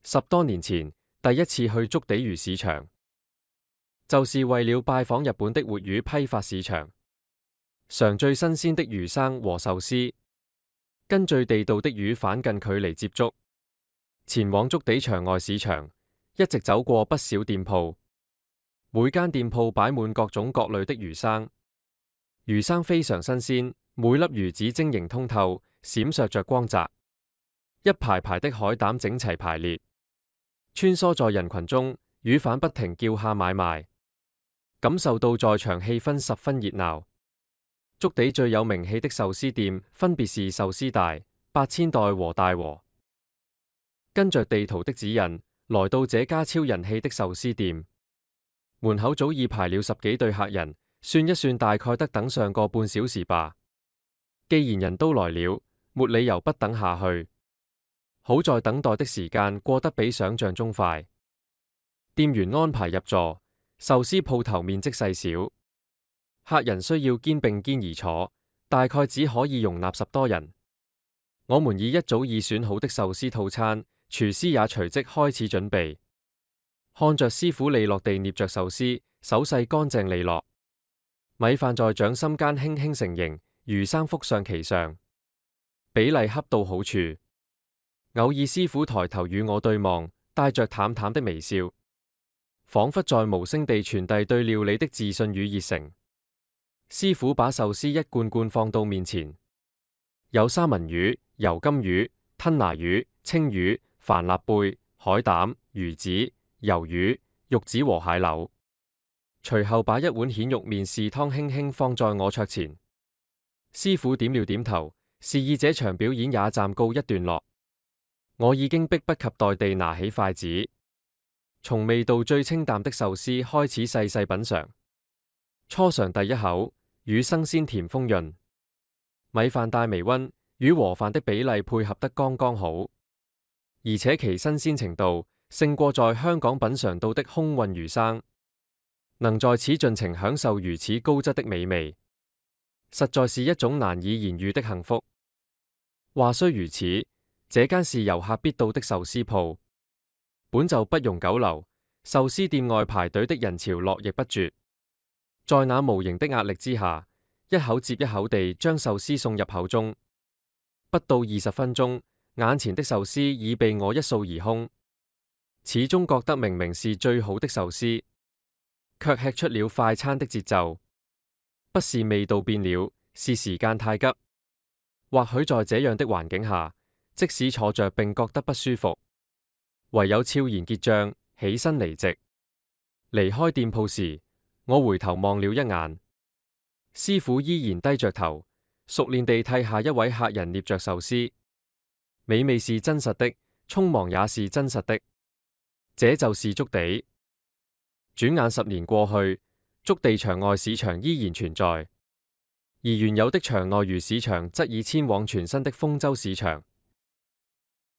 10多年前，第一次去築地魚市場，就是為了拜訪日本的活魚批發市場，嘗最新鮮的魚生和壽司，跟最地道的魚販近距離接觸。前往築地場外市場，一直走過不少店鋪，每間店鋪擺滿各種各類的魚生，魚生非常新鮮，每粒魚子晶瑩通透，閃爍着光澤，一排排的海膽整齊排列，穿梭在人群中，魚販不停叫價買賣，感受到在場氣氛十分熱鬧。築地最有名氣的壽司店分別是壽司大、8000代和大和。跟着地圖的指引，來到這家超人氣的壽司店，門口早已排了10幾對客人，算一算大概得等上個半小時吧。既然人都來了，沒理由不等下去。好在等待的時間過得比想象中快。店員安排入座，壽司鋪頭面積細小，客人需要肩並肩而坐，大概只可以容納10多人。我們以一早已選好的壽司套餐，廚師也隨即開始準備。看着師傅利落地捏着壽司，手勢乾淨利落，米飯在掌心間輕輕成形，魚生覆上其上，比例恰到好處。偶爾師傅抬頭與我對望，帶着淡淡的微笑，仿佛在無聲地傳遞對料理的自信與熱誠。師傅把壽司一罐罐放到面前，有三文魚、油甘魚、吞拿魚、青魚、帆立貝、海膽、魚子、魷魚、玉子和蟹柳。隨後把一碗蜆肉麵試湯輕輕放在我桌前。師傅點了點頭，示意這場表演也暫告一段落。我已經迫不及待地拿起筷子，從味道最清淡的壽司開始細細品嘗。初嘗第一口，魚生鮮甜豐潤，米飯帶微溫，與和飯的比例配合得剛剛好，而且其新鮮程度勝過在香港品嘗到的空運魚生。能在此盡情享受如此高質的美味，實在是一種難以言喻的幸福。話雖如此，這間是遊客必到的壽司鋪，本就不容久留。壽司店外排隊的人潮絡繹不絕，在那無形的壓力之下，一口接一口地將壽司送入口中。不到20分鐘，眼前的壽司已被我一掃而空。始終覺得明明是最好的壽司，卻吃出了快餐的節奏。不是味道變了，是時間太急。或許在這樣的環境下，即使坐着並覺得不舒服，唯有悄然結賬，起身離席。離開店鋪時，我回頭望了一眼，師傅依然低着頭，熟練地替下一位客人捏着壽司。美味是真實的，匆忙也是真實的。這就是築地。轉眼10年過去，築地場外市場依然存在，而原有的場內魚市場則已遷往全新的豐洲市場。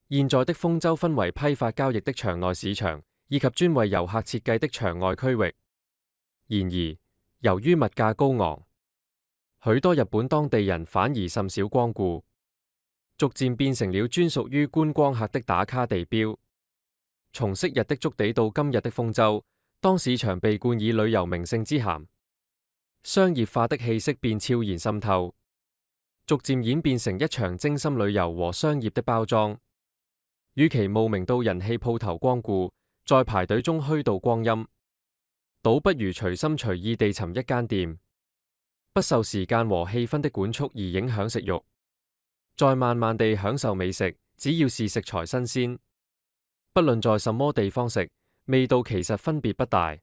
現在的豐洲分為批發交易的場內市場，以及專為遊客設計的場外區域。然而，由於物價高昂，許多日本當地人反而甚少光顧，逐漸變成了專屬於觀光客的打卡地標。從昔日的築地到今日的豐洲，當市場被冠以旅遊名勝之銜，商業化的氣息便悄然滲透，逐漸演變成一場精心旅遊和商業的包裝。與其慕名到人氣鋪頭光顧，在排隊中虛度光陰，倒不如隨心隨意地尋一間店，不受時間和氣氛的管束而影響食慾，再慢慢地享受美食。只要是食材新鮮，不論在什麼地方食，味道其實分別不大。